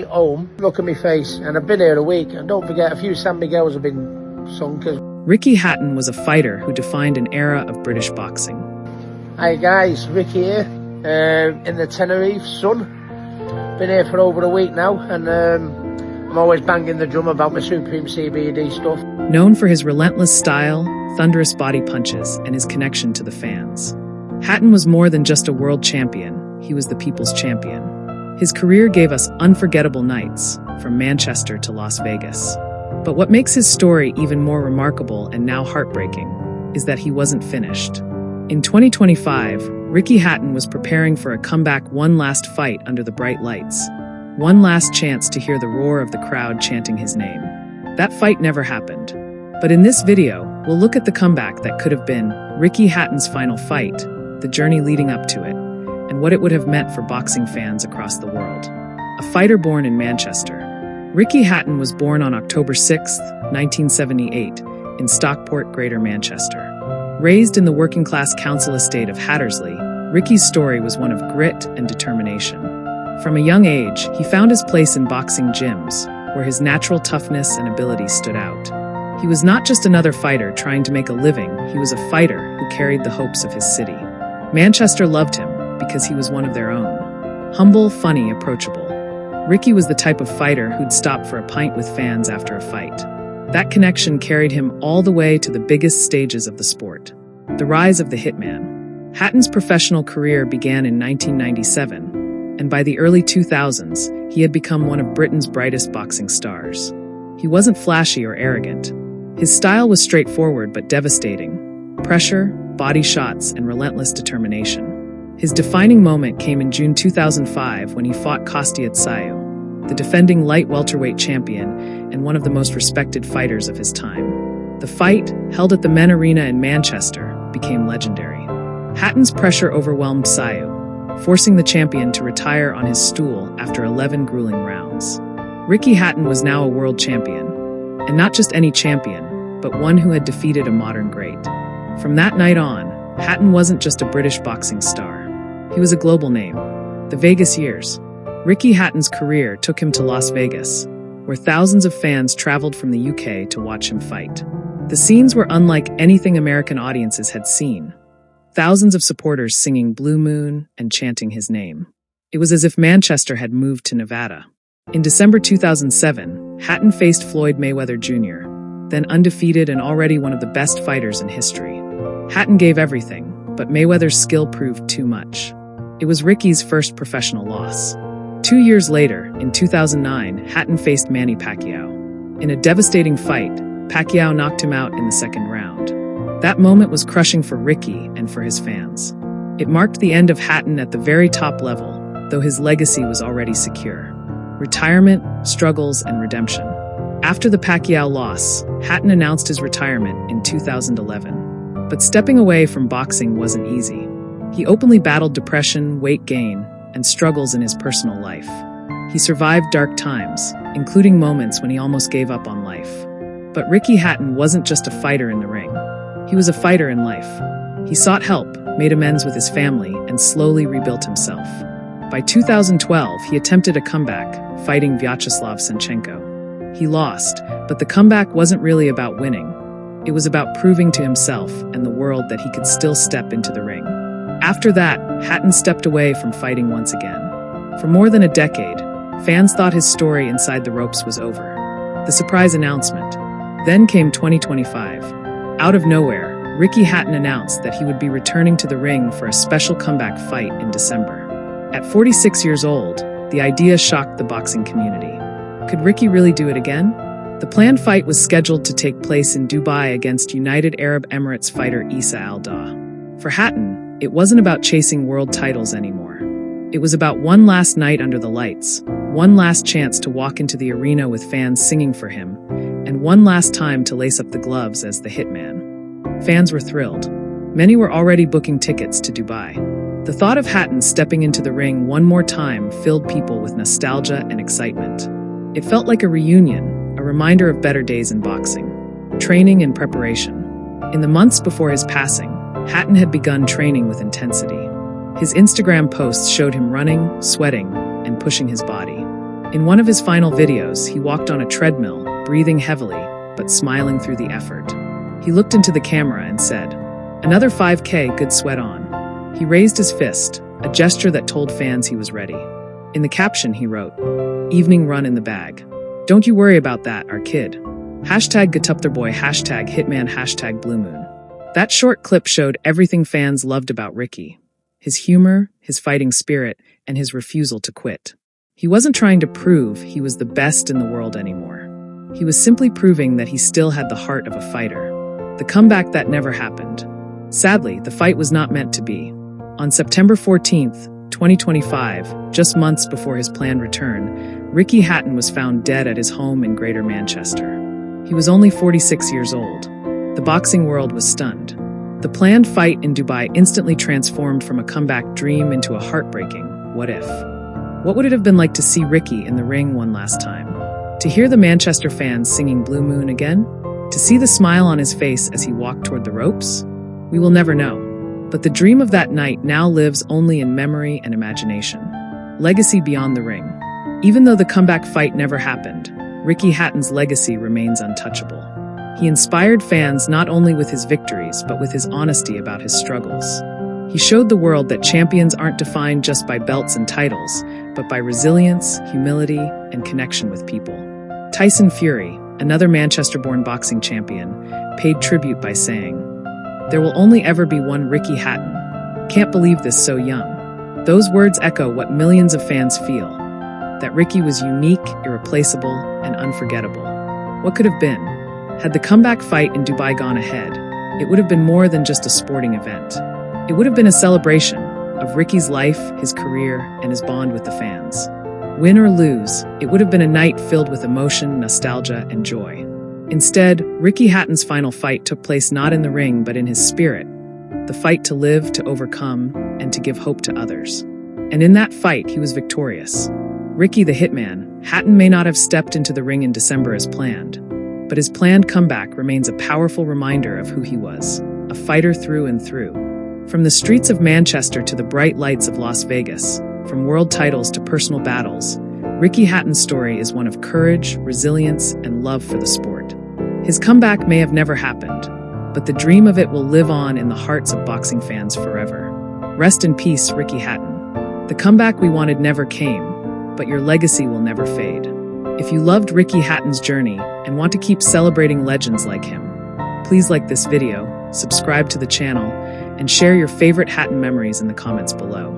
Home, look at my face, and I've been here a week, and don't forget, a few San Miguel's have been sunk. Ricky Hatton was a fighter who defined an era of British boxing. Hi guys, Ricky here, in the Tenerife sun. Been here for over a week now, and I'm always banging the drum about my Supreme CBD stuff. Known for his relentless style, thunderous body punches, and his connection to the fans, Hatton was more than just a world champion, he was the people's champion. His career gave us unforgettable nights, from Manchester to Las Vegas. But what makes his story even more remarkable and now heartbreaking is that he wasn't finished. In 2025, Ricky Hatton was preparing for a comeback, one last fight under the bright lights, one last chance to hear the roar of the crowd chanting his name. That fight never happened. But in this video, we'll look at the comeback that could have been Ricky Hatton's final fight, the journey leading up to it, and what it would have meant for boxing fans across the world. A fighter born in Manchester, Ricky Hatton was born on October 6, 1978, in Stockport, Greater Manchester. Raised in the working-class council estate of Hattersley, Ricky's story was one of grit and determination. From a young age, he found his place in boxing gyms, where his natural toughness and ability stood out. He was not just another fighter trying to make a living, he was a fighter who carried the hopes of his city. Manchester loved him because he was one of their own. Humble, funny, approachable. Ricky was the type of fighter who'd stop for a pint with fans after a fight. That connection carried him all the way to the biggest stages of the sport. The rise of the Hitman. Hatton's professional career began in 1997, and by the early 2000s, he had become one of Britain's brightest boxing stars. He wasn't flashy or arrogant. His style was straightforward but devastating. Pressure, body shots, and relentless determination. His defining moment came in June 2005 when he fought Kostya Tszyu, the defending light welterweight champion and one of the most respected fighters of his time. The fight, held at the Men Arena in Manchester, became legendary. Hatton's pressure overwhelmed Tszyu, forcing the champion to retire on his stool after 11 grueling rounds. Ricky Hatton was now a world champion, and not just any champion, but one who had defeated a modern great. From that night on, Hatton wasn't just a British boxing star. He was a global name. The Vegas years. Ricky Hatton's career took him to Las Vegas, where thousands of fans traveled from the UK to watch him fight. The scenes were unlike anything American audiences had seen. Thousands of supporters singing Blue Moon and chanting his name. It was as if Manchester had moved to Nevada. In December 2007, Hatton faced Floyd Mayweather Jr., then undefeated and already one of the best fighters in history. Hatton gave everything, but Mayweather's skill proved too much. It was Ricky's first professional loss. 2 years later, in 2009, Hatton faced Manny Pacquiao. In a devastating fight, Pacquiao knocked him out in the second round. That moment was crushing for Ricky and for his fans. It marked the end of Hatton at the very top level, though his legacy was already secure. Retirement, struggles, and redemption. After the Pacquiao loss, Hatton announced his retirement in 2011. But stepping away from boxing wasn't easy. He openly battled depression, weight gain, and struggles in his personal life. He survived dark times, including moments when he almost gave up on life. But Ricky Hatton wasn't just a fighter in the ring. He was a fighter in life. He sought help, made amends with his family, and slowly rebuilt himself. By 2012, he attempted a comeback, fighting Vyacheslav Senchenko. He lost, but the comeback wasn't really about winning. It was about proving to himself and the world that he could still step into the ring. After that, Hatton stepped away from fighting once again. For more than a decade, fans thought his story inside the ropes was over. The surprise announcement. Then came 2025. Out of nowhere, Ricky Hatton announced that he would be returning to the ring for a special comeback fight in December. At 46 years old, the idea shocked the boxing community. Could Ricky really do it again? The planned fight was scheduled to take place in Dubai against United Arab Emirates fighter Issa Al-Daw. For Hatton, it wasn't about chasing world titles anymore. It was about one last night under the lights, one last chance to walk into the arena with fans singing for him, and one last time to lace up the gloves as the Hitman. Fans were thrilled. Many were already booking tickets to Dubai. The thought of Hatton stepping into the ring one more time filled people with nostalgia and excitement. It felt like a reunion, a reminder of better days in boxing, training and preparation. In the months before his passing, Hatton had begun training with intensity. His Instagram posts showed him running, sweating, and pushing his body. In one of his final videos, he walked on a treadmill, breathing heavily, but smiling through the effort. He looked into the camera and said, "Another 5K, good sweat on." He raised his fist, a gesture that told fans he was ready. In the caption, he wrote, "Evening run in the bag. Don't you worry about that, our kid. #GetUpTheirBoy, #Hitman, #Blue Moon." That short clip showed everything fans loved about Ricky. His humor, his fighting spirit, and his refusal to quit. He wasn't trying to prove he was the best in the world anymore. He was simply proving that he still had the heart of a fighter. The comeback that never happened. Sadly, the fight was not meant to be. On September 14th, 2025, just months before his planned return, Ricky Hatton was found dead at his home in Greater Manchester. He was only 46 years old. The boxing world was stunned. The planned fight in Dubai instantly transformed from a comeback dream into a heartbreaking what if. What would it have been like to see Ricky in the ring one last time? To hear the Manchester fans singing Blue Moon again? To see the smile on his face as he walked toward the ropes? We will never know. But the dream of that night now lives only in memory and imagination. Legacy beyond the ring. Even though the comeback fight never happened, Ricky Hatton's legacy remains untouchable. He inspired fans not only with his victories, but with his honesty about his struggles. He showed the world that champions aren't defined just by belts and titles, but by resilience, humility, and connection with people. Tyson Fury, another Manchester-born boxing champion, paid tribute by saying, "There will only ever be one Ricky Hatton. Can't believe this so young." Those words echo what millions of fans feel, that Ricky was unique, irreplaceable, and unforgettable. What could have been? Had the comeback fight in Dubai gone ahead, it would have been more than just a sporting event. It would have been a celebration of Ricky's life, his career, and his bond with the fans. Win or lose, it would have been a night filled with emotion, nostalgia, and joy. Instead, Ricky Hatton's final fight took place not in the ring, but in his spirit. The fight to live, to overcome, and to give hope to others. And in that fight, he was victorious. Ricky the Hitman, Hatton may not have stepped into the ring in December as planned, but his planned comeback remains a powerful reminder of who he was, a fighter through and through. From the streets of Manchester to the bright lights of Las Vegas, from world titles to personal battles, Ricky Hatton's story is one of courage, resilience, and love for the sport. His comeback may have never happened, but the dream of it will live on in the hearts of boxing fans forever. Rest in peace, Ricky Hatton. The comeback we wanted never came, but your legacy will never fade. If you loved Ricky Hatton's journey and want to keep celebrating legends like him, please like this video, subscribe to the channel, and share your favorite Hatton memories in the comments below.